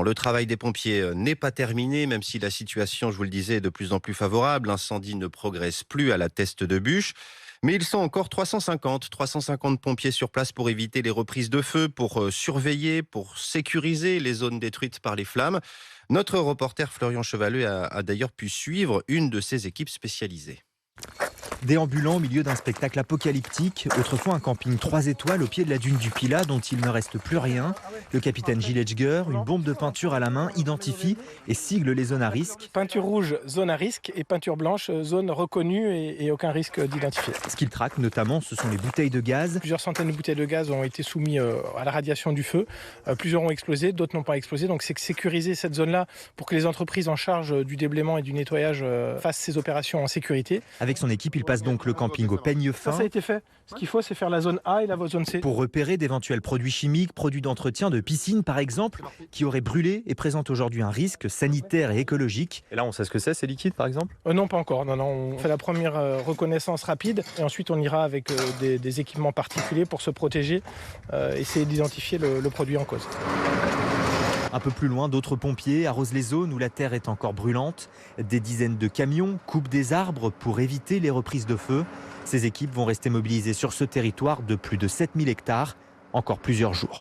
le travail des pompiers n'est pas terminé, même si la situation, je vous le disais, est de plus en plus favorable. L'incendie ne progresse plus à la teste de bûche. Mais ils sont encore 350 pompiers sur place pour éviter les reprises de feu, pour surveiller, pour sécuriser les zones détruites par les flammes. Notre reporter Florian Chevaleux a d'ailleurs pu suivre une de ces équipes spécialisées. Déambulant au milieu d'un spectacle apocalyptique, autrefois un camping 3 étoiles au pied de la dune du Pilat dont il ne reste plus rien. Le capitaine Gilles Edger, une bombe de peinture à la main, identifie et sigle les zones à risque. Peinture rouge, zone à risque, et peinture blanche, zone reconnue et aucun risque d'identifier. Ce qu'il traque notamment, ce sont les bouteilles de gaz. Plusieurs centaines de bouteilles de gaz ont été soumises à la radiation du feu. Plusieurs ont explosé, d'autres n'ont pas explosé. Donc c'est sécuriser cette zone-là pour que les entreprises en charge du déblaiement et du nettoyage fassent ces opérations en sécurité. Avec son équipe, il passe donc le camping au peigne fin. Ça a été fait. Ce qu'il faut, c'est faire la zone A et la zone C. Pour repérer d'éventuels produits chimiques, produits d'entretien de piscine par exemple, qui auraient brûlé et présentent aujourd'hui un risque sanitaire et écologique. Et là, on sait ce que c'est, ces liquides par exemple ? Non, pas encore. Non, on fait la première reconnaissance rapide et ensuite on ira avec des équipements particuliers pour se protéger, essayer d'identifier le produit en cause. Un peu plus loin, d'autres pompiers arrosent les zones où la terre est encore brûlante. Des dizaines de camions coupent des arbres pour éviter les reprises de feu. Ces équipes vont rester mobilisées sur ce territoire de plus de 7000 hectares, encore plusieurs jours.